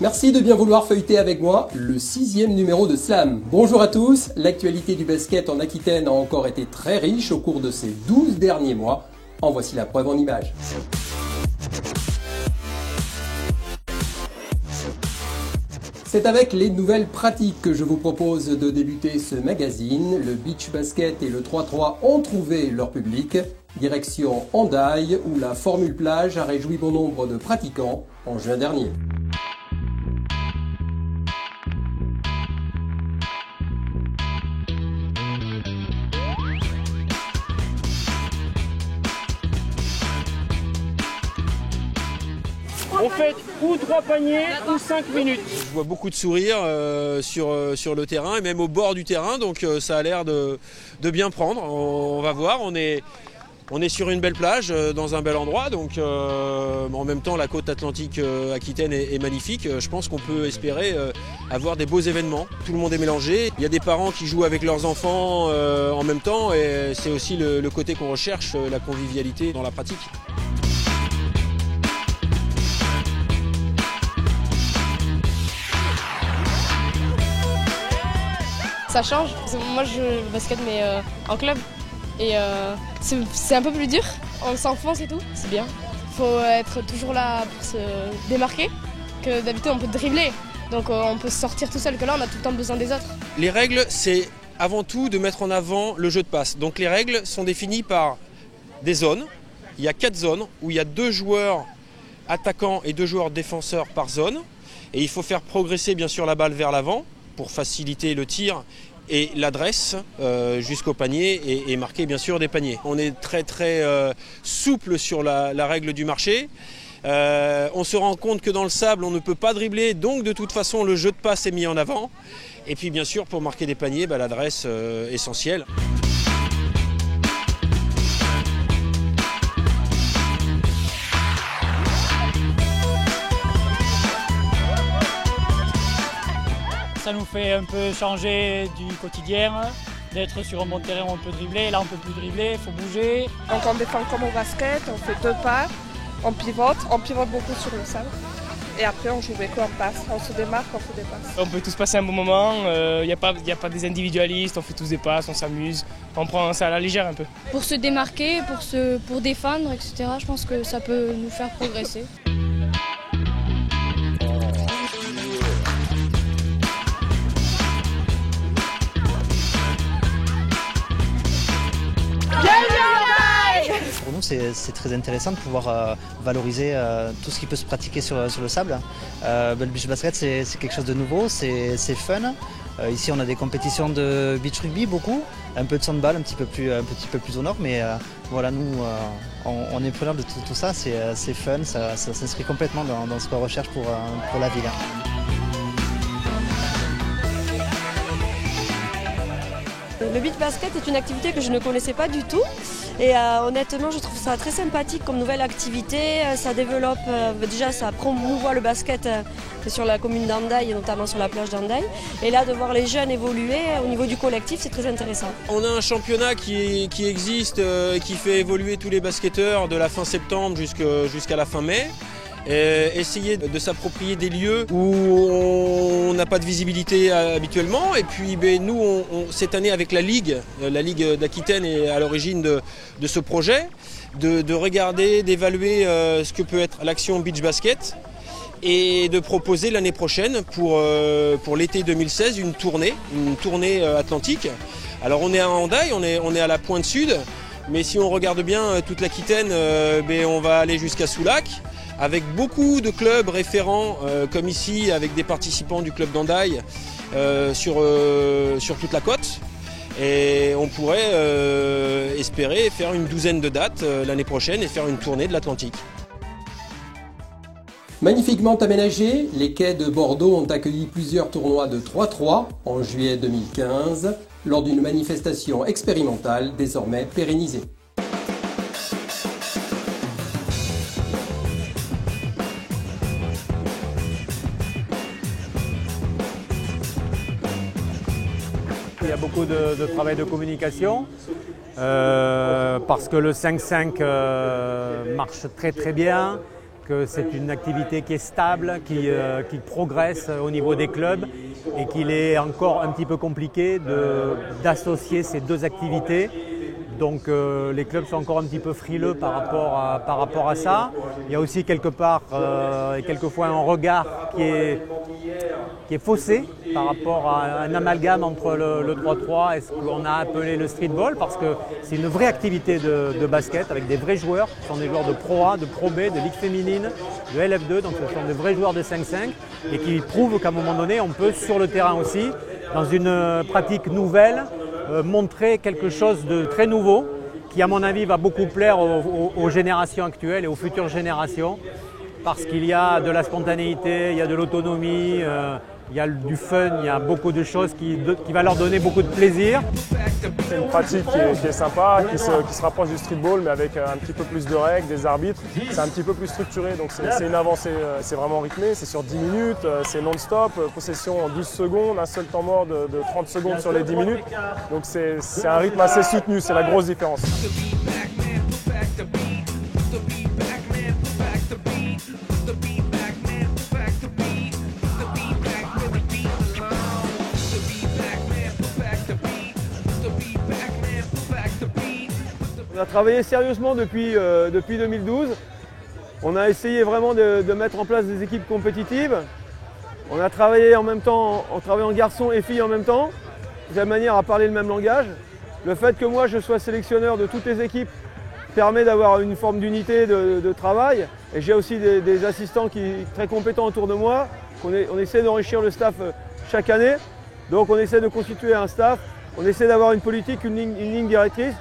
Merci de bien vouloir feuilleter avec moi le 6e numéro de Slam. Bonjour à tous, l'actualité du basket en Aquitaine a encore été très riche au cours de ces 12 derniers mois. En voici la preuve en images. C'est avec les nouvelles pratiques que je vous propose de débuter ce magazine. Le beach basket et le 3-3 ont trouvé leur public. Direction Hendaye, où la formule plage a réjoui bon nombre de pratiquants en juin dernier. On fait ou 3 paniers ou 5 minutes. Je vois beaucoup de sourires sur le terrain et même au bord du terrain, donc ça a l'air de bien prendre. On va voir, on est sur une belle plage, dans un bel endroit, donc en même temps la côte atlantique aquitaine est magnifique. Je pense qu'on peut espérer avoir des beaux événements. Tout le monde est mélangé. Il y a des parents qui jouent avec leurs enfants en même temps et c'est aussi le côté qu'on recherche, la convivialité dans la pratique. Ça change, moi je joue le basket mais en club et c'est un peu plus dur, on s'enfonce et tout, c'est bien. Il faut être toujours là pour se démarquer, que d'habitude on peut dribbler, donc on peut sortir tout seul, que là on a tout le temps besoin des autres. Les règles, c'est avant tout de mettre en avant le jeu de passe. Donc les règles sont définies par des zones, il y a 4 zones où il y a 2 joueurs attaquants et 2 joueurs défenseurs par zone et il faut faire progresser bien sûr la balle vers l'avant pour faciliter le tir et l'adresse jusqu'au panier et marquer bien sûr des paniers. On est très souple sur la règle du marché. On se rend compte que dans le sable on ne peut pas dribbler, donc de toute façon le jeu de passe est mis en avant. Et puis bien sûr pour marquer des paniers, l'adresse essentielle. Ça nous fait un peu changer du quotidien, d'être sur un bon terrain où on peut dribbler. Là on peut plus dribbler, il faut bouger. Donc on défend comme au basket, on fait 2 pas, on pivote beaucoup sur le sable. Et après on joue avec en passe, on se démarque, on fait des passes. On peut tous passer un bon moment, il n'y a pas des individualistes, on fait tous des passes, on s'amuse, on prend ça à la légère un peu. Pour se démarquer, pour défendre, etc., je pense que ça peut nous faire progresser. Pour nous, c'est très intéressant de pouvoir valoriser tout ce qui peut se pratiquer sur le sable. Le beach basket, c'est quelque chose de nouveau, c'est fun. Ici, on a des compétitions de beach rugby, beaucoup, un peu de sandball, un petit peu plus au nord, mais voilà, nous, on est preneurs de tout ça, c'est fun, ça s'inscrit complètement dans ce qu'on recherche pour la ville. Le beach basket est une activité que je ne connaissais pas du tout et honnêtement je trouve ça très sympathique comme nouvelle activité. Ça développe, déjà ça promouvoit le basket sur la commune d'Hendaye et notamment sur la plage d'Hendaye. Et là de voir les jeunes évoluer au niveau du collectif, c'est très intéressant. On a un championnat qui existe, qui fait évoluer tous les basketteurs de la fin septembre jusqu'à la fin mai. Essayer de s'approprier des lieux où on n'a pas de visibilité habituellement. Et puis nous, cette année avec la Ligue d'Aquitaine est à l'origine de ce projet, de regarder, d'évaluer ce que peut être l'action beach basket et de proposer l'année prochaine pour l'été 2016 une tournée atlantique. Alors on est à Hendaye, on est à la pointe sud, mais si on regarde bien toute l'Aquitaine, on va aller jusqu'à Soulac, avec beaucoup de clubs référents, comme ici, avec des participants du club d'Hendaye sur toute la côte. Et on pourrait espérer faire une douzaine de dates l'année prochaine et faire une tournée de l'Atlantique. Magnifiquement aménagés, les quais de Bordeaux ont accueilli plusieurs tournois de 3-3 en juillet 2015, lors d'une manifestation expérimentale désormais pérennisée. Il y a beaucoup de travail de communication parce que le 5-5 marche très bien, que c'est une activité qui est stable, qui progresse au niveau des clubs et qu'il est encore un petit peu compliqué d'associer ces deux activités. Donc les clubs sont encore un petit peu frileux par rapport à ça. Il y a aussi quelque part et quelquefois un regard qui est faussé par rapport à un amalgame entre le 3-3 et ce qu'on a appelé le streetball, parce que c'est une vraie activité de basket avec des vrais joueurs, ce sont des joueurs de Pro A, de Pro B, de Ligue féminine, de LF2, donc ce sont des vrais joueurs de 5-5 et qui prouvent qu'à un moment donné on peut sur le terrain aussi, dans une pratique nouvelle, montrer quelque chose de très nouveau qui à mon avis va beaucoup plaire aux générations actuelles et aux futures générations, parce qu'il y a de la spontanéité, il y a de l'autonomie, il y a du fun, il y a beaucoup de choses qui va leur donner beaucoup de plaisir. C'est une pratique qui est sympa, qui se rapproche du streetball, mais avec un petit peu plus de règles, des arbitres. C'est un petit peu plus structuré, donc c'est une avancée, c'est vraiment rythmé, c'est sur 10 minutes, c'est non-stop, possession en 12 secondes, un seul temps mort de 30 secondes sur les 10 minutes. Donc c'est un rythme assez soutenu, c'est la grosse différence. On a travaillé sérieusement depuis 2012. On a essayé vraiment de mettre en place des équipes compétitives. On a travaillé en même temps, en travaillant garçons et filles en même temps, de manière à parler le même langage. Le fait que moi je sois sélectionneur de toutes les équipes permet d'avoir une forme d'unité de travail. Et j'ai aussi des assistants très compétents autour de moi. On essaie d'enrichir le staff chaque année. Donc on essaie de constituer un staff, on essaie d'avoir une politique, une ligne directrice.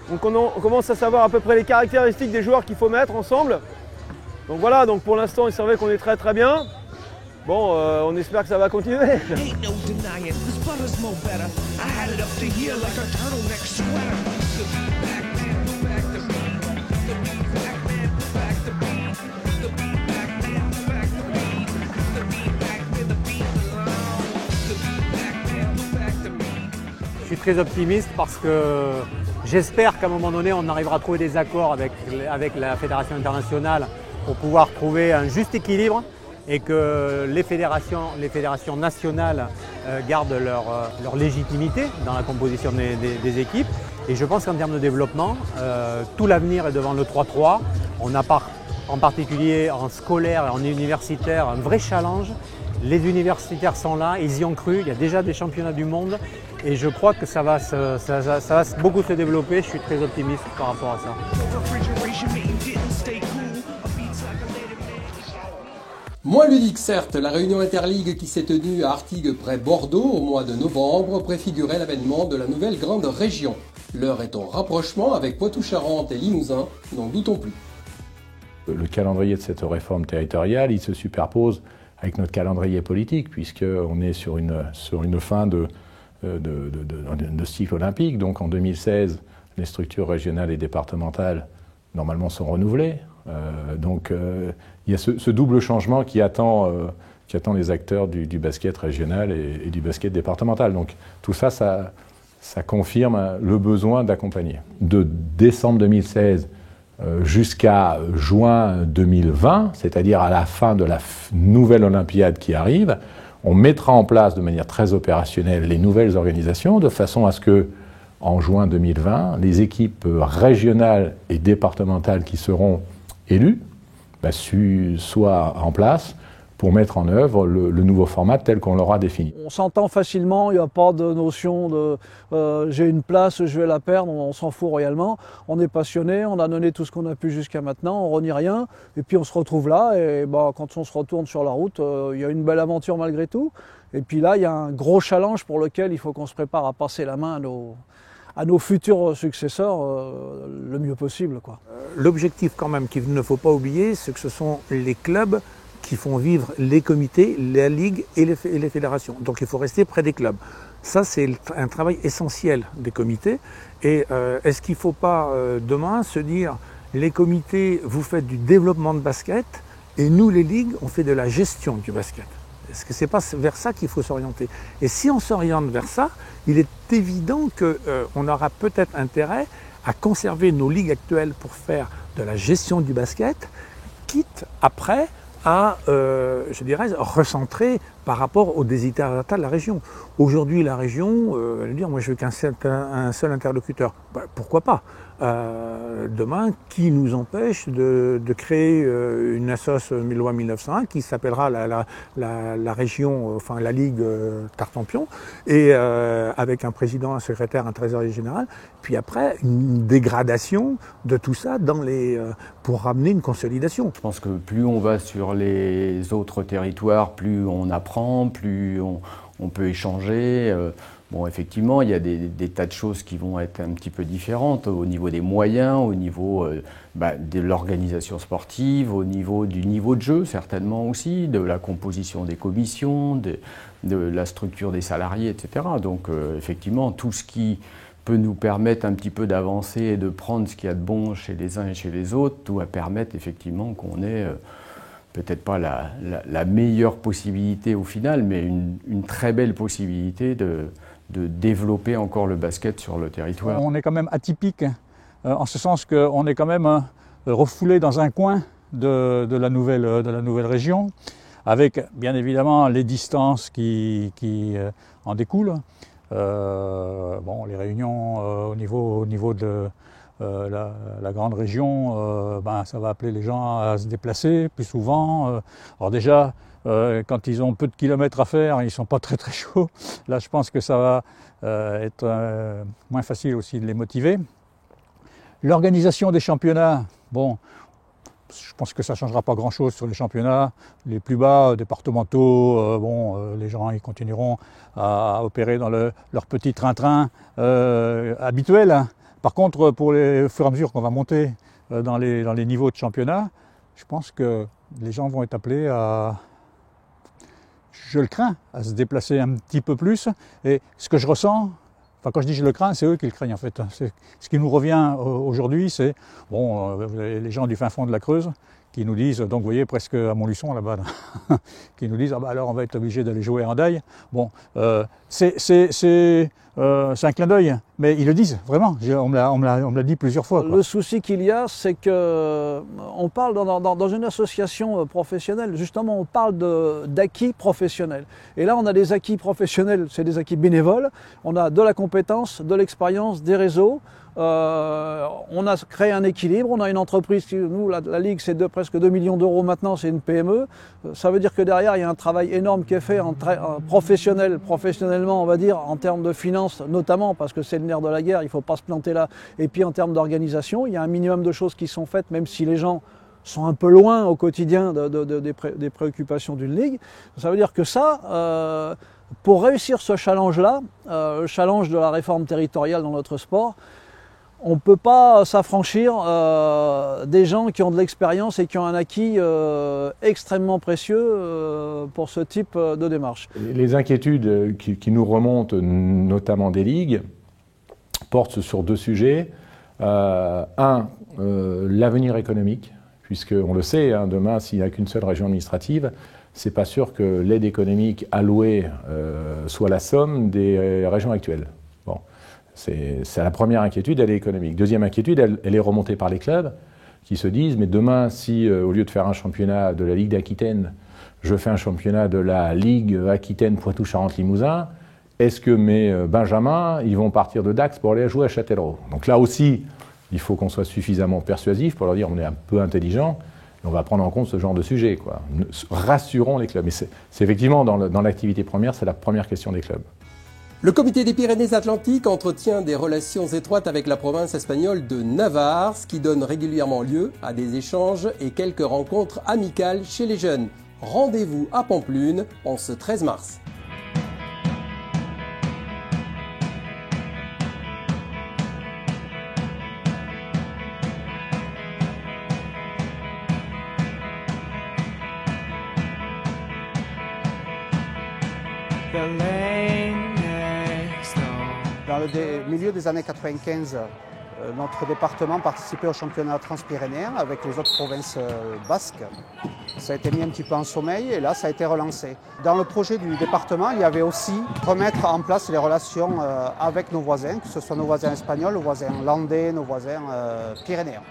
Donc on commence à savoir à peu près les caractéristiques des joueurs qu'il faut mettre ensemble. Donc voilà, donc pour l'instant, c'est vrai qu'on est très bien. Bon, on espère que ça va continuer. Je suis très optimiste parce que j'espère qu'à un moment donné, on arrivera à trouver des accords avec la Fédération internationale pour pouvoir trouver un juste équilibre et que les fédérations nationales gardent leur légitimité dans la composition des équipes. Et je pense qu'en termes de développement, tout l'avenir est devant le 3-3. On a en particulier en scolaire et en universitaire un vrai challenge. Les universitaires sont là, ils y ont cru, il y a déjà des championnats du monde et je crois que ça va beaucoup se développer, je suis très optimiste par rapport à ça. Moins ludique certes, la réunion interligue qui s'est tenue à Artigues près Bordeaux au mois de novembre préfigurait l'avènement de la nouvelle grande région. L'heure est au rapprochement avec Poitou-Charentes et Limousin, n'en doutons plus. Le calendrier de cette réforme territoriale, il se superpose avec notre calendrier politique, puisqu'on est sur une fin de cycle olympique. Donc en 2016, les structures régionales et départementales, normalement, sont renouvelées. Il y a ce double changement qui attend les acteurs du basket régional et du basket départemental. Donc tout ça, ça confirme le besoin d'accompagner. De décembre 2016 jusqu'à juin 2020, c'est-à-dire à la fin de la nouvelle Olympiade qui arrive, on mettra en place de manière très opérationnelle les nouvelles organisations de façon à ce que, en juin 2020, les équipes régionales et départementales qui seront élues soient en place pour mettre en œuvre le nouveau format tel qu'on l'aura défini. On s'entend facilement, il n'y a pas de notion de j'ai une place, je vais la perdre, on s'en fout royalement. On est passionné, on a donné tout ce qu'on a pu jusqu'à maintenant, on renie rien, et puis on se retrouve là, et quand on se retourne sur la route, il y a une belle aventure malgré tout. Et puis là, il y a un gros challenge pour lequel il faut qu'on se prépare à passer la main à nos futurs successeurs le mieux possible, quoi. L'objectif quand même qu'il ne faut pas oublier, c'est que ce sont les clubs qui font vivre les comités, la ligue et les fédérations. Donc il faut rester près des clubs. Ça, c'est un travail essentiel des comités. Et est-ce qu'il ne faut pas demain se dire, les comités, vous faites du développement de basket et nous, les ligues, on fait de la gestion du basket? Est-ce que ce n'est pas vers ça qu'il faut s'orienter? Et si on s'oriente vers ça, il est évident qu'on aura peut-être intérêt à conserver nos ligues actuelles pour faire de la gestion du basket, quitte après à, je dirais, recentrer par rapport aux desiderata de la région. Aujourd'hui, la région, elle dit, moi je veux un seul interlocuteur. Ben, pourquoi pas? Demain, qui nous empêche de créer une loi 1901 qui s'appellera la région, enfin la Ligue Tartampion, et avec un président, un secrétaire, un trésorier général, puis après une dégradation de tout ça pour ramener une consolidation. Je pense que plus on va sur les autres territoires, plus on apprend, plus on peut échanger. Bon, effectivement, il y a des tas de choses qui vont être un petit peu différentes au niveau des moyens, au niveau de l'organisation sportive, au niveau du niveau de jeu certainement aussi, de la composition des commissions, de la structure des salariés, etc. Donc effectivement, tout ce qui peut nous permettre un petit peu d'avancer et de prendre ce qu'il y a de bon chez les uns et chez les autres, tout va permettre effectivement qu'on ait peut-être pas la meilleure possibilité au final, mais une très belle possibilité de développer encore le basket sur le territoire. On est quand même atypique, en ce sens qu'on est quand même refoulé dans un coin de la nouvelle région, avec bien évidemment les distances qui en découlent. Les réunions au niveau de la grande région, ça va appeler les gens à se déplacer plus souvent. Alors déjà, quand ils ont peu de kilomètres à faire, ils ne sont pas très très chauds. Là, je pense que ça va être moins facile aussi de les motiver. L'organisation des championnats, bon, je pense que ça ne changera pas grand-chose sur les championnats. Les plus bas, départementaux, les gens ils continueront à opérer dans leur petit train-train habituel. Par contre, au fur et à mesure qu'on va monter dans les niveaux de championnat, je pense que les gens vont être appelés à, je le crains, à se déplacer un petit peu plus. Et ce que je ressens, quand je dis je le crains, c'est eux qui le craignent en fait. Ce qui nous revient aujourd'hui, c'est les gens du fin fond de la Creuse qui nous disent, donc vous voyez presque à Montluçon là-bas, qui nous disent alors on va être obligé d'aller jouer en Daille. Bon, c'est un clin d'œil, mais ils le disent vraiment, on me l'a dit plusieurs fois. Le souci qu'il y a, c'est qu'on parle dans une association professionnelle, justement on parle d'acquis professionnels. Et là on a des acquis professionnels, c'est des acquis bénévoles, on a de la compétence, de l'expérience, des réseaux. On a créé un équilibre, on a une entreprise, nous la Ligue c'est presque 2 millions d'euros maintenant, c'est une PME. Ça veut dire que derrière il y a un travail énorme qui est fait professionnellement on va dire, en termes de finances notamment, parce que c'est le nerf de la guerre, il ne faut pas se planter là. Et puis en termes d'organisation, il y a un minimum de choses qui sont faites, même si les gens sont un peu loin au quotidien des préoccupations d'une Ligue. Ça veut dire que ça, pour réussir ce challenge-là, le challenge de la réforme territoriale dans notre sport, on ne peut pas s'affranchir des gens qui ont de l'expérience et qui ont un acquis extrêmement précieux pour ce type de démarche. Les inquiétudes qui nous remontent, notamment des ligues, portent sur deux sujets. L'avenir économique, puisqu'on le sait, demain, s'il n'y a qu'une seule région administrative, c'est pas sûr que l'aide économique allouée soit la somme des régions actuelles. Bon. C'est la première inquiétude, elle est économique. Deuxième inquiétude, elle est remontée par les clubs qui se disent, mais demain, si au lieu de faire un championnat de la Ligue d'Aquitaine, je fais un championnat de la Ligue Aquitaine Poitou-Charentes-Limousin, est-ce que mes benjamins, ils vont partir de Dax pour aller jouer à Châtellerault? Donc là aussi, il faut qu'on soit suffisamment persuasif pour leur dire, on est un peu intelligent, et on va prendre en compte ce genre de sujet, quoi. Rassurons les clubs. Mais c'est effectivement, dans l'activité première, c'est la première question des clubs. Le comité des Pyrénées-Atlantiques entretient des relations étroites avec la province espagnole de Navarre, ce qui donne régulièrement lieu à des échanges et quelques rencontres amicales chez les jeunes. Rendez-vous à Pampelune en ce 13 mars. Dans le milieu des années 95, notre département participait au championnat transpyrénéen avec les autres provinces basques. Ça a été mis un petit peu en sommeil et là ça a été relancé. Dans le projet du département, il y avait aussi remettre en place les relations avec nos voisins, que ce soit nos voisins espagnols, nos voisins landais, nos voisins pyrénéens.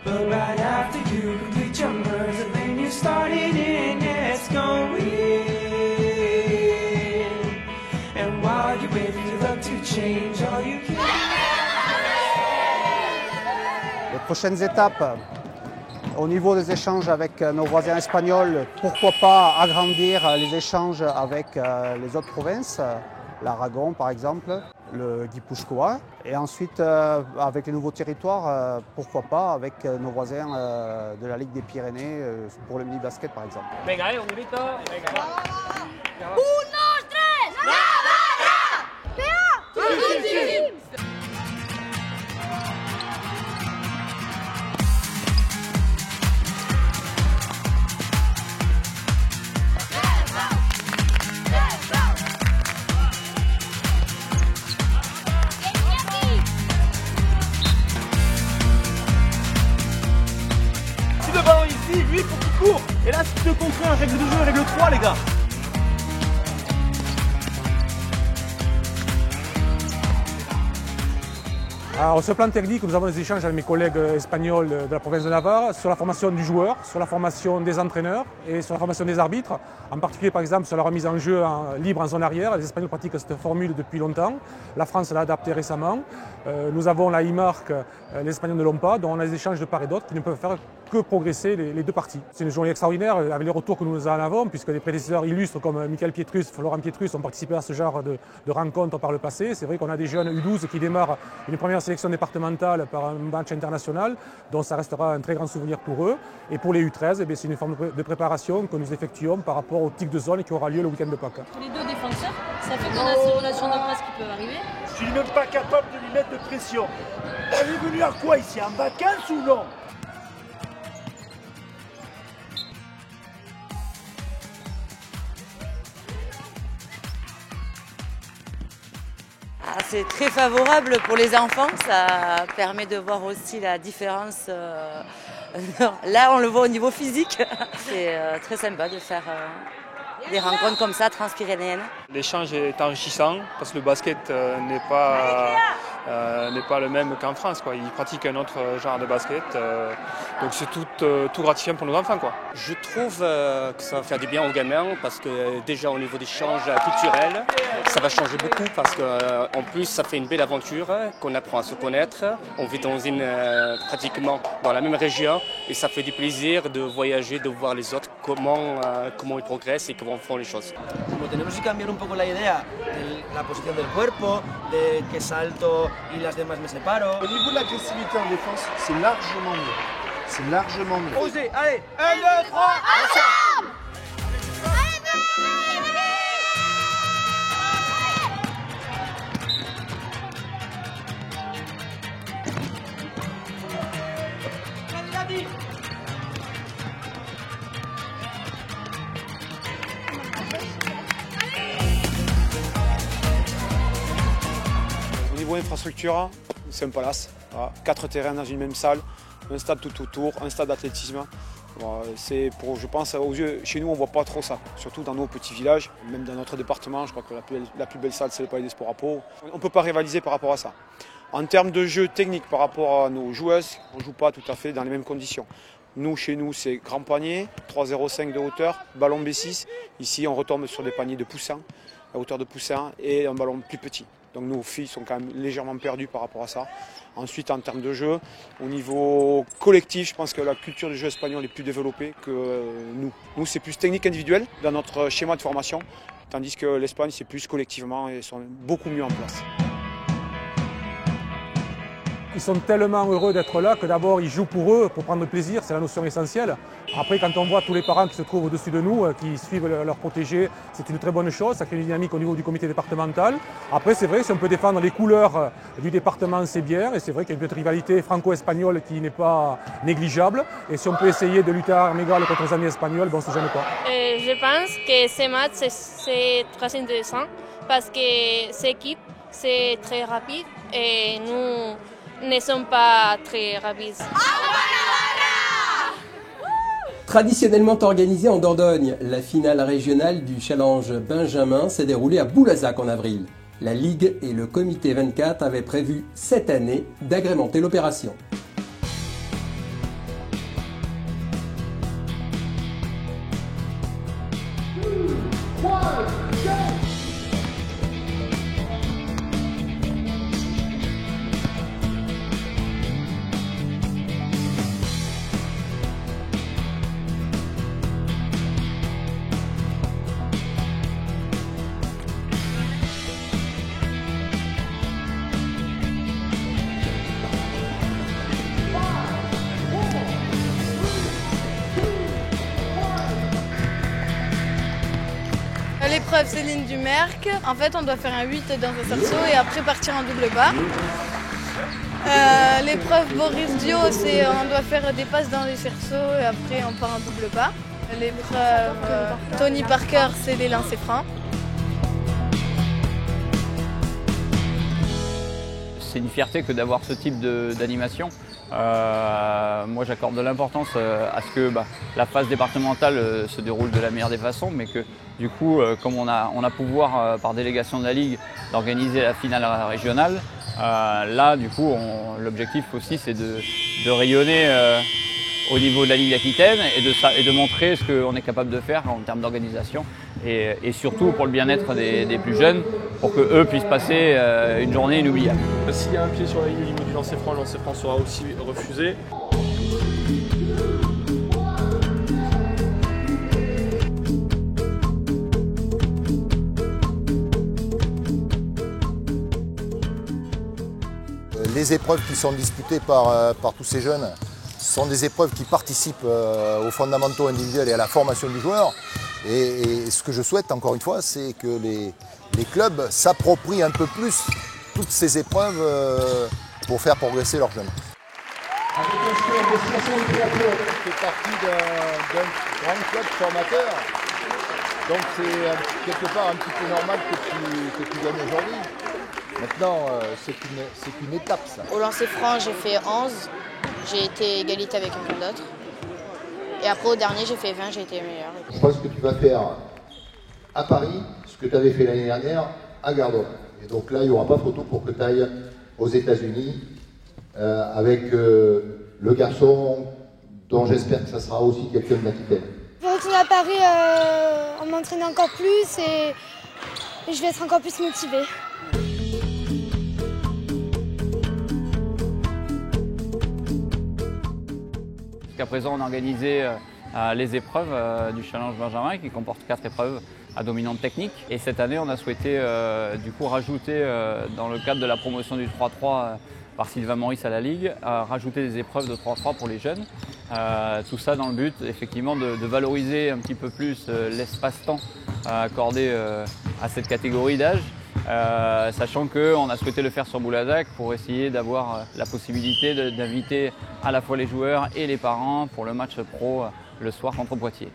started and it's going. And while you're ready, you love to change all you can. Les prochaines étapes, au niveau des échanges avec nos voisins espagnols, pourquoi pas agrandir les échanges avec les autres provinces, l'Aragon par exemple, le Guipuscoa, et ensuite avec les nouveaux territoires, pourquoi pas avec nos voisins de la Ligue des Pyrénées pour le mini-basket par exemple. Venga, un grito. Venga, va. Lui, il faut qu'il court. Et là, c'est 2 contre 1, règle de jeu, règle 3, les gars. Alors, sur le plan technique, nous avons des échanges avec mes collègues espagnols de la province de Navarre sur la formation du joueur, sur la formation des entraîneurs et sur la formation des arbitres. En particulier, par exemple, sur la remise en jeu libre en zone arrière. Les Espagnols pratiquent cette formule depuis longtemps. La France l'a adaptée récemment. Nous avons la e-marque, les Espagnols ne l'ont pas, donc on a des échanges de part et d'autre qui ne peuvent faire que progresser les deux parties. C'est une journée extraordinaire avec les retours que nous en avons, puisque des prédécesseurs illustres comme Michael Pietrus, Florent Pietrus ont participé à ce genre de rencontres par le passé. C'est vrai qu'on a des jeunes U12 qui démarrent une première sélection départementale par un match international, dont ça restera un très grand souvenir pour eux. Et pour les U13, c'est une forme de préparation que nous effectuons par rapport au TIC de zone qui aura lieu le week-end de Pâques. Les deux défenseurs, ça fait qu'on a ces relations de passe qui peuvent arriver. Je suis même pas capable de lui mettre de pression. Elle est venue à quoi ici? En vacances ou non? C'est très favorable pour les enfants, ça permet de voir aussi la différence. Là, on le voit au niveau physique. C'est très sympa de faire des rencontres comme ça, transpyrénéennes. L'échange est enrichissant parce que le basket n'est pas le même qu'en France, quoi. Ils pratiquent un autre genre de basket, donc c'est tout gratifiant pour nos enfants, quoi. Je trouve que ça va faire du bien aux gamins parce que déjà au niveau des échanges culturels, ça va changer beaucoup parce qu'en plus ça fait une belle aventure, qu'on apprend à se connaître. On vit pratiquement dans la même région et ça fait du plaisir de voyager, de voir les autres, comment ils progressent et comment font les choses. Como tenemos que cambiar un poco la idea de la posición del cuerpo, de que salto y las demás me separo. Au niveau de l'agressivité en défense, c'est largement mieux. C'est largement mieux. Osez, allez, 1, 2, 3, ensemble! Au niveau infrastructure, c'est un palace. Voilà. 4 terrains dans une même salle, un stade tout autour, un stade d'athlétisme. Voilà. Je pense, aux yeux, chez nous, on ne voit pas trop ça, surtout dans nos petits villages. Même dans notre département, je crois que la plus belle salle, c'est le Palais des Sports à Pau. On ne peut pas rivaliser par rapport à ça. En termes de jeu technique par rapport à nos joueuses, on ne joue pas tout à fait dans les mêmes conditions. Nous, chez nous, c'est grand panier, 3,05 de hauteur, ballon B6. Ici, on retombe sur des paniers de poussin, à hauteur de poussin, et un ballon plus petit. Donc nos filles sont quand même légèrement perdues par rapport à ça. Ensuite, en termes de jeu, au niveau collectif, je pense que la culture du jeu espagnol est plus développée que nous. Nous, c'est plus technique individuelle dans notre schéma de formation, tandis que l'Espagne, c'est plus collectivement et sont beaucoup mieux en place. Ils sont tellement heureux d'être là que d'abord ils jouent pour eux, pour prendre plaisir, c'est la notion essentielle. Après, quand on voit tous les parents qui se trouvent au-dessus de nous, qui suivent leurs protégés, c'est une très bonne chose, ça crée une dynamique au niveau du comité départemental. Après, c'est vrai, si on peut défendre les couleurs du département, c'est bien, et c'est vrai qu'il y a une petite rivalité franco-espagnole qui n'est pas négligeable. Et si on peut essayer de lutter à armes égales contre les amis espagnols, bon, c'est jamais pas. Je pense que ce match, c'est très intéressant parce que cette équipe, c'est très rapide et nous ne sommes pas très rapides. Traditionnellement organisée en Dordogne, la finale régionale du Challenge Benjamin s'est déroulée à Boulazac en avril. La Ligue et le Comité 24 avaient prévu cette année d'agrémenter l'opération. L'épreuve Céline Dumerc, en fait on doit faire un 8 dans un cerceau et après partir en double pas. L'épreuve Boris Dio, c'est on doit faire des passes dans les cerceaux et après on part en double pas. L'épreuve Tony Parker, c'est les lancers francs. C'est une fierté que d'avoir ce type d'animation. Moi j'accorde de l'importance à ce que la phase départementale se déroule de la meilleure des façons, mais que du coup, comme on a pouvoir par délégation de la Ligue d'organiser la finale régionale, là du coup l'objectif aussi c'est de rayonner au niveau de la Ligue d'Aquitaine et de montrer ce qu'on est capable de faire en termes d'organisation et surtout pour le bien-être des plus jeunes, pour qu'eux puissent passer une journée inoubliable. S'il y a un pied sur la ligne au niveau du lancer franc, le lancer franc sera aussi refusé. Les épreuves qui sont disputées par tous ces jeunes sont des épreuves qui participent aux fondamentaux individuels et à la formation du joueur. Et ce que je souhaite, encore une fois, c'est que les clubs s'approprient un peu plus toutes ces épreuves pour faire progresser leurs jeunes. Tu fais partie d'un grand club formateur, donc c'est quelque part un petit peu normal que tu gagnes aujourd'hui. Maintenant, c'est une étape, ça. Au lancer franc, j'ai fait 11. J'ai été égalité avec quelqu'un d'autre. Et après, au dernier, j'ai fait 20, j'ai été meilleure. Je pense que tu vas faire à Paris ce que tu avais fait l'année dernière à Gardon. Et donc là, il n'y aura pas photo pour que tu ailles aux États-Unis avec le garçon dont j'espère que ça sera aussi quelqu'un de l'Aquitaine. Je vais retourner à Paris en m'entraînant encore plus et je vais être encore plus motivée. Jusqu'à présent, on a organisé les épreuves du Challenge Benjamin qui comporte 4 épreuves à dominante technique. Et cette année, on a souhaité du coup rajouter, dans le cadre de la promotion du 3-3 par Sylvain Maurice à la Ligue, rajouter des épreuves de 3-3 pour les jeunes. Tout ça dans le but effectivement de valoriser un petit peu plus l'espace-temps accordé à cette catégorie d'âge. Sachant qu'on a souhaité le faire sur Bouladac pour essayer d'avoir la possibilité d'inviter à la fois les joueurs et les parents pour le match pro le soir contre Poitiers.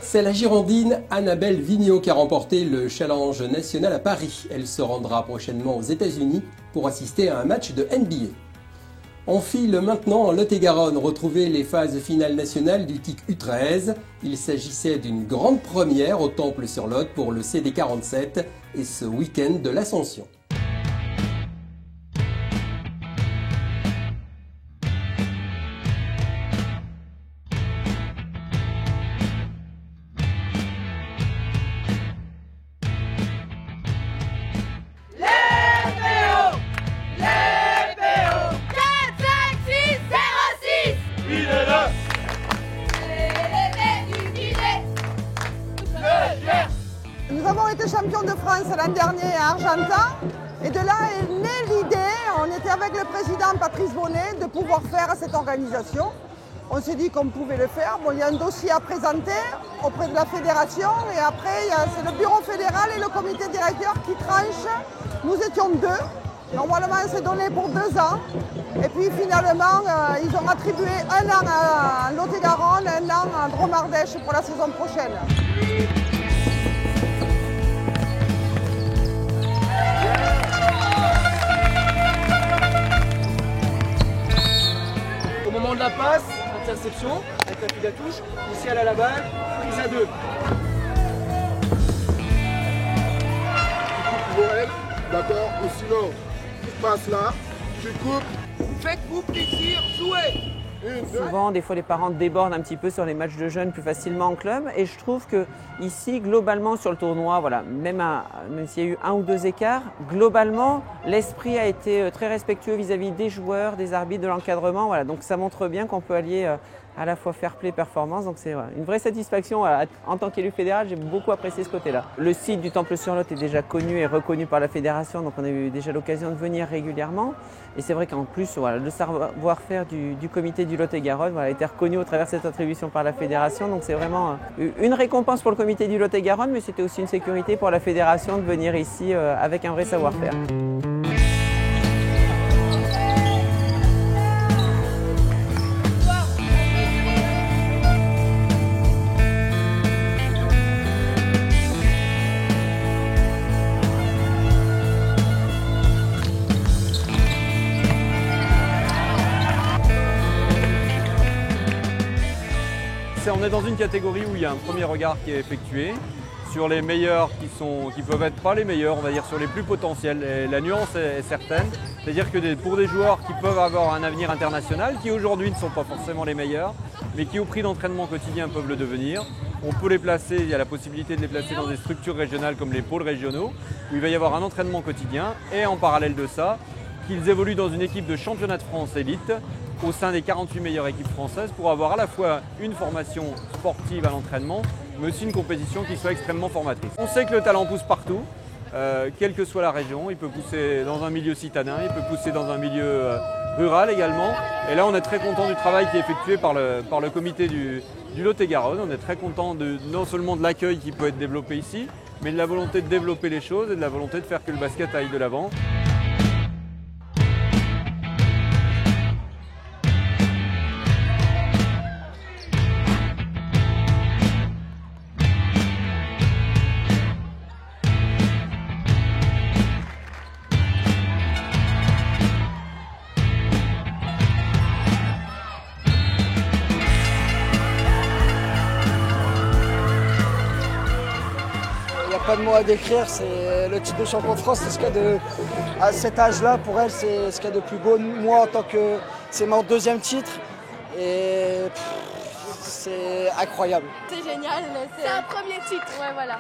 C'est la Girondine Annabelle Vigneault qui a remporté le Challenge national à Paris. Elle se rendra prochainement aux États-Unis pour assister à un match de NBA. On file maintenant en Lot-et-Garonne retrouver les phases finales nationales du TIC U13. Il s'agissait d'une grande première au Temple-sur-Lot pour le CD47 et ce week-end de l'Ascension. Il été champion de France l'an dernier à Argentan. Et de là est née l'idée, on était avec le président Patrice Bonnet, de pouvoir faire cette organisation. On s'est dit qu'on pouvait le faire. Bon, il y a un dossier à présenter auprès de la fédération et après c'est le bureau fédéral et le comité directeur qui tranchent. Nous étions 2. Normalement c'est donné pour 2 ans. Et puis finalement ils ont attribué 1 an à Lot-et-Garonne, 1 an à Dromardèche pour la saison prochaine. Au moment de la passe, interception, avec la fille à touche, ici elle a la balle, prise à 2. D'accord, ou sinon, tu passes là, tu coupes. Faites-vous plaisir, jouez. Souvent, des fois, les parents débordent un petit peu sur les matchs de jeunes plus facilement en club. Et je trouve que ici, globalement, sur le tournoi, voilà, même s'il y a eu 1 ou 2 écarts, globalement, l'esprit a été très respectueux vis-à-vis des joueurs, des arbitres, de l'encadrement. Voilà. Donc ça montre bien qu'on peut allier à la fois fair play, performance. Donc c'est une vraie satisfaction. Voilà. En tant qu'élu fédéral, j'ai beaucoup apprécié ce côté-là. Le site du Temple-sur-Lot est déjà connu et reconnu par la fédération. Donc on a eu déjà l'occasion de venir régulièrement. Et c'est vrai qu'en plus, voilà, le savoir-faire du comité du Lot-et-Garonne a été reconnu au travers de cette attribution par la fédération. Donc c'est vraiment une récompense pour le comité du Lot-et-Garonne, mais c'était aussi une sécurité pour la fédération de venir ici avec un vrai savoir-faire. On est dans une catégorie où il y a un premier regard qui est effectué sur les meilleurs qui peuvent être pas les meilleurs, on va dire sur les plus potentiels. Et la nuance est certaine, c'est-à-dire que pour des joueurs qui peuvent avoir un avenir international, qui aujourd'hui ne sont pas forcément les meilleurs, mais qui au prix d'entraînement quotidien peuvent le devenir, on peut les placer, il y a la possibilité de les placer dans des structures régionales comme les pôles régionaux, où il va y avoir un entraînement quotidien et en parallèle de ça, qu'ils évoluent dans une équipe de championnat de France élite, au sein des 48 meilleures équipes françaises pour avoir à la fois une formation sportive à l'entraînement, mais aussi une compétition qui soit extrêmement formatrice. On sait que le talent pousse partout, quelle que soit la région. Il peut pousser dans un milieu citadin, il peut pousser dans un milieu rural également. Et là, on est très content du travail qui est effectué par le comité du Lot-et-Garonne. On est très content non seulement de l'accueil qui peut être développé ici, mais de la volonté de développer les choses et de la volonté de faire que le basket aille de l'avant. Pas de mots à décrire, c'est le titre de champion de France, c'est ce qu'il y a de, à cet âge-là, pour elle, c'est ce qu'il y a de plus beau. Moi, en tant que, c'est mon 2e titre et c'est incroyable. C'est génial, c'est un premier titre, ouais, voilà.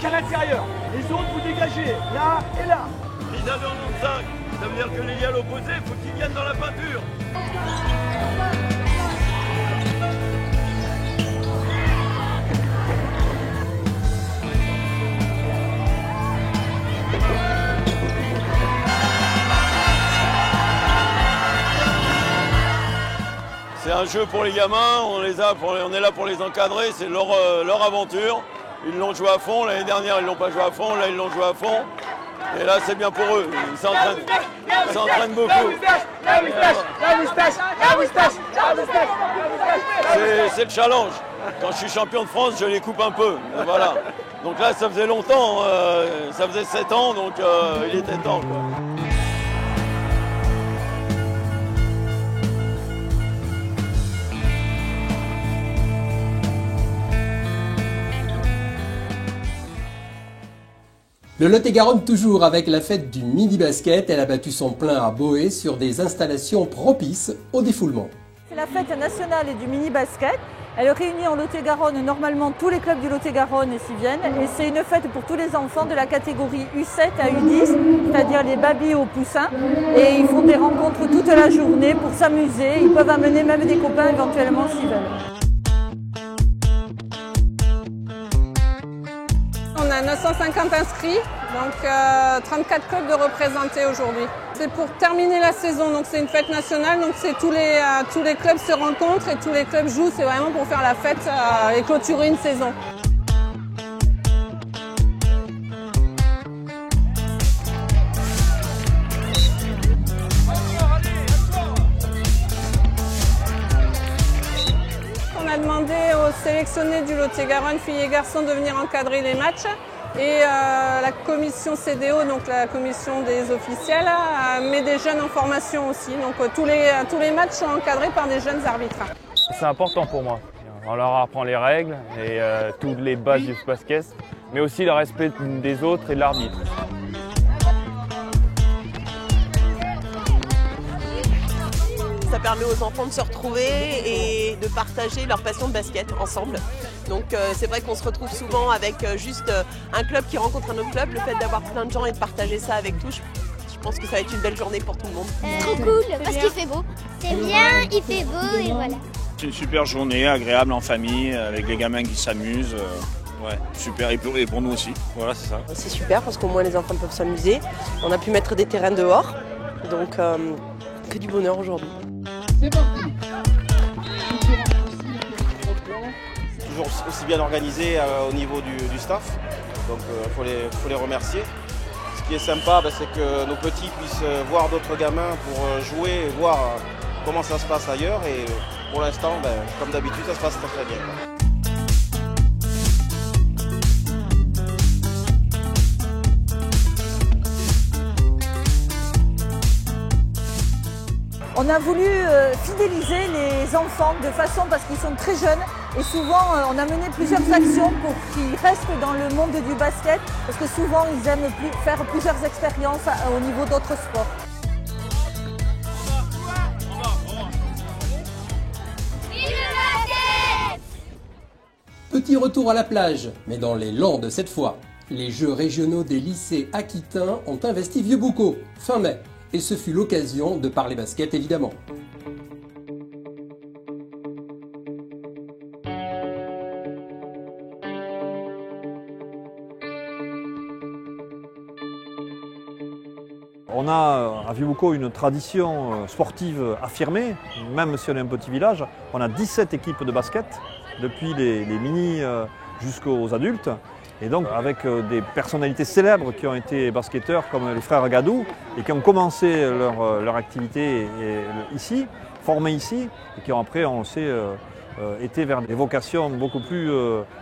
À l'intérieur, les autres vous dégagez, là et là. Ils avaient en 5, ça veut dire que les gars à l'opposé, il faut qu'ils viennent dans la peinture. C'est un jeu pour les gamins, on est là pour les encadrer, c'est leur aventure. Ils l'ont joué à fond, l'année dernière ils l'ont pas joué à fond, là ils l'ont joué à fond. Et là c'est bien pour eux, ils s'entraînent beaucoup. C'est le challenge. Quand je suis champion de France, je les coupe un peu. Voilà. Donc là ça faisait longtemps, ça faisait 7 ans, donc il était temps, quoi. Le Lot-et-Garonne toujours avec la fête du mini-basket. Elle a battu son plein à Boé sur des installations propices au défoulement. C'est la fête nationale du mini-basket. Elle réunit en Lot-et-Garonne normalement tous les clubs du Lot-et-Garonne s'y viennent. Et c'est une fête pour tous les enfants de la catégorie U7 à U10, c'est-à-dire les babys aux poussins. Et ils font des rencontres toute la journée pour s'amuser. Ils peuvent amener même des copains éventuellement s'ils veulent. On a 950 inscrits, donc 34 clubs de représentés aujourd'hui. C'est pour terminer la saison, donc c'est une fête nationale, donc c'est tous les clubs se rencontrent et tous les clubs jouent, c'est vraiment pour faire la fête et clôturer une saison. On a demandé aux sélectionnés du Lot-et-Garonne, filles et garçons, de venir encadrer les matchs. Et la commission CDO, donc la commission des officiels, met des jeunes en formation aussi. Donc tous les matchs sont encadrés par des jeunes arbitres. C'est important pour moi. On leur apprend les règles et toutes les bases du basket, mais aussi le respect des autres et de l'arbitre. Ça permet aux enfants de se retrouver et de partager leur passion de basket ensemble. Donc c'est vrai qu'on se retrouve souvent avec juste un club qui rencontre un autre club. Le fait d'avoir plein de gens et de partager ça avec tous, je pense que ça va être une belle journée pour tout le monde. Trop cool, parce qu'il fait beau. C'est bien, il fait beau et voilà. C'est une super journée, agréable en famille, avec les gamins qui s'amusent. Ouais, super, et pour nous aussi. Voilà, c'est ça. C'est super parce qu'au moins les enfants peuvent s'amuser. On a pu mettre des terrains dehors, donc que du bonheur aujourd'hui. C'est parti. Toujours aussi bien organisé au niveau du staff, donc il faut les remercier. Ce qui est sympa, c'est que nos petits puissent voir d'autres gamins pour jouer et voir comment ça se passe ailleurs. Et pour l'instant, comme d'habitude, ça se passe très bien. On a voulu fidéliser les enfants de façon, parce qu'ils sont très jeunes, et souvent on a mené plusieurs actions pour qu'ils restent dans le monde du basket, parce que souvent ils aiment faire plusieurs expériences au niveau d'autres sports. Petit retour à la plage, mais dans les Landes cette fois. Les Jeux régionaux des lycées aquitains ont investi Vieux-Boucau, fin mai. Et ce fut l'occasion de parler basket évidemment. On a à Vieux-Boucau une tradition sportive affirmée, même si on est un petit village. On a 17 équipes de basket, depuis les mini jusqu'aux adultes. Et donc avec des personnalités célèbres qui ont été basketteurs comme les frères Gadou et qui ont commencé leur activité ici, formés ici, et qui ont après, on le sait, été vers des vocations beaucoup plus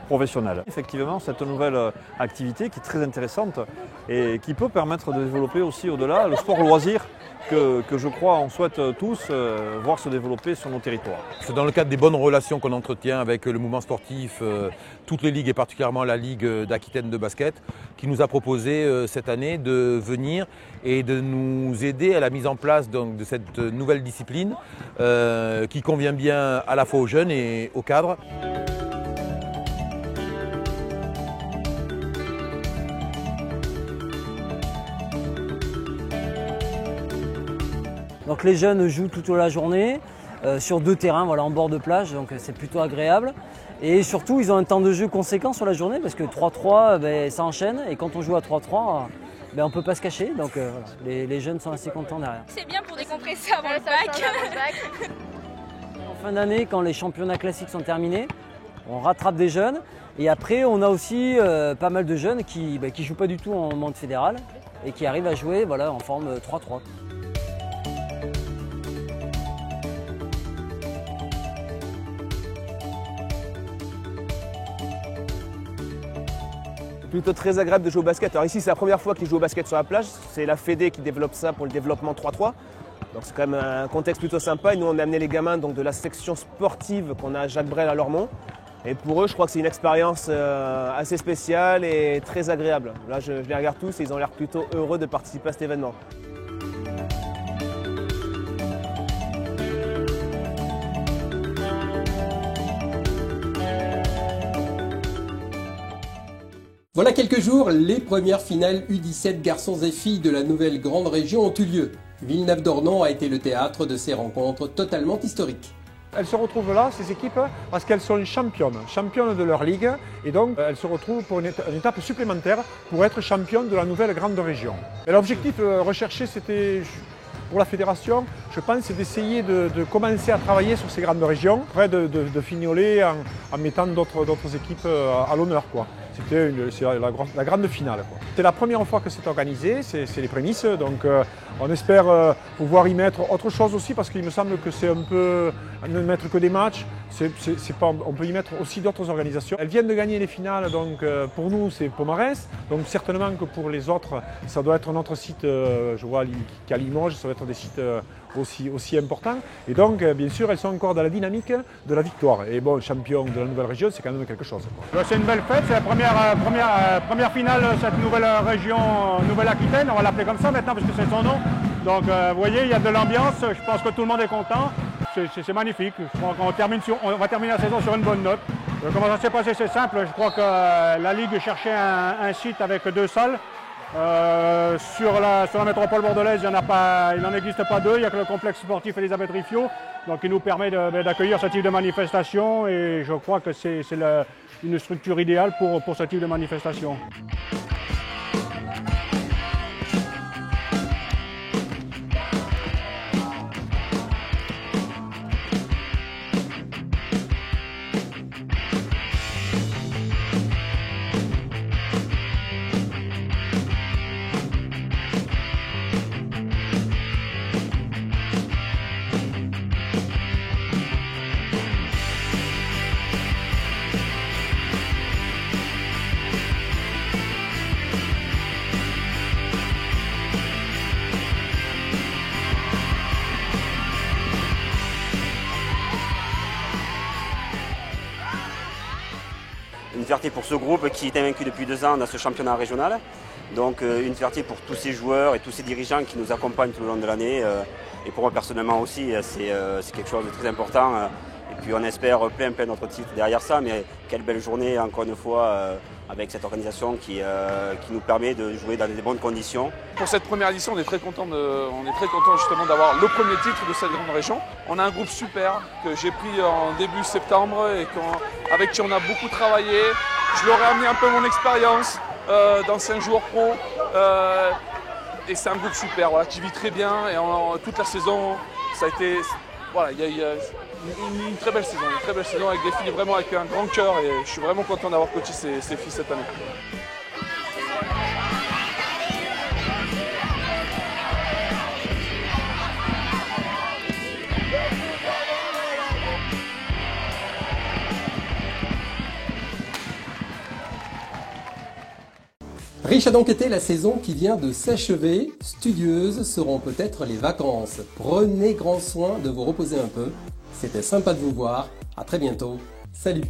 professionnelles. Effectivement, cette nouvelle activité qui est très intéressante et qui peut permettre de développer aussi au-delà le sport loisir que je crois on souhaite tous voir se développer sur nos territoires. C'est dans le cadre des bonnes relations qu'on entretient avec le mouvement sportif, toutes les ligues et particulièrement la Ligue d'Aquitaine de basket, qui nous a proposé cette année de venir et de nous aider à la mise en place donc, de cette nouvelle discipline qui convient bien à la fois aux jeunes et aux cadres. Donc les jeunes jouent toute la journée sur 2 terrains voilà, en bord de plage, donc c'est plutôt agréable. Et surtout, ils ont un temps de jeu conséquent sur la journée parce que 3-3, ça enchaîne. Et quand on joue à 3-3, on ne peut pas se cacher. Donc voilà, les jeunes sont assez contents derrière. C'est bien pour décompresser avant le bac. En fin d'année, quand les championnats classiques sont terminés, on rattrape des jeunes. Et après, on a aussi pas mal de jeunes qui ne jouent pas du tout en monde fédéral et qui arrivent à jouer voilà, en forme 3-3. Plutôt très agréable de jouer au basket. Alors ici c'est la première fois qu'ils jouent au basket sur la plage, c'est la Fédé qui développe ça pour le développement 3-3. Donc c'est quand même un contexte plutôt sympa et nous on a amené les gamins donc, de la section sportive qu'on a à Jacques Brel à Lormont. Et pour eux, je crois que c'est une expérience assez spéciale et très agréable. Là, je les regarde tous et ils ont l'air plutôt heureux de participer à cet événement. Voilà quelques jours, les premières finales U17 garçons et filles de la nouvelle grande région ont eu lieu. Villeneuve-d'Ornon a été le théâtre de ces rencontres totalement historiques. Elles se retrouvent là, ces équipes, parce qu'elles sont championnes de leur ligue, et donc elles se retrouvent pour une étape supplémentaire pour être championnes de la nouvelle grande région. L'objectif recherché, c'était, pour la fédération, je pense, c'est d'essayer de commencer à travailler sur ces grandes régions, après de fignoler en mettant d'autres équipes à l'honneur. C'est la grande finale. C'est la première fois que c'est organisé, c'est les prémices, donc on espère pouvoir y mettre autre chose aussi, parce qu'il me semble que c'est un peu, ne mettre que des matchs, on peut y mettre aussi d'autres organisations. Elles viennent de gagner les finales, donc pour nous c'est Pomarès, donc certainement que pour les autres, ça doit être notre site, je vois qu'à Limoges, ça doit être des sites aussi importants. Et donc bien sûr elles sont encore dans la dynamique de la victoire. Et bon, champion de la nouvelle région, c'est quand même quelque chose. C'est une belle fête, c'est la première finale de cette nouvelle région, Nouvelle-Aquitaine, on va l'appeler comme ça maintenant parce que c'est son nom. Donc vous voyez, il y a de l'ambiance, je pense que tout le monde est content, c'est magnifique. Je crois qu'on va terminer la saison sur une bonne note. Comment ça s'est passé, c'est simple, je crois que la Ligue cherchait un site avec 2 salles. Sur la métropole bordelaise, il n'en existe pas 2, il n'y a que le complexe sportif Elisabeth Riffiot, donc il nous permet d'accueillir ce type de manifestation et je crois que c'est une structure idéale pour ce type de manifestation. Une fierté pour ce groupe qui est invaincu depuis 2 ans dans ce championnat régional. Donc une fierté pour tous ces joueurs et tous ces dirigeants qui nous accompagnent tout le long de l'année. Et pour moi personnellement aussi, c'est quelque chose de très important. Et puis on espère plein d'autres titres derrière ça. Mais quelle belle journée encore une fois avec cette organisation qui nous permet de jouer dans des bonnes conditions. Pour cette première édition, on est très content justement d'avoir le premier titre de cette grande région. On a un groupe super que j'ai pris en début septembre et avec qui on a beaucoup travaillé. Je leur ai amené un peu mon expérience d'ancien joueur pro. Et c'est un groupe super, voilà, qui vit très bien. Et toute la saison, ça a été... Voilà, il y a une très belle saison avec des filles vraiment avec un grand cœur et je suis vraiment content d'avoir coaché ces filles cette année. Riche a donc été la saison qui vient de s'achever. Studieuses seront peut-être les vacances. Prenez grand soin de vous reposer un peu. C'était sympa de vous voir. À très bientôt. Salut!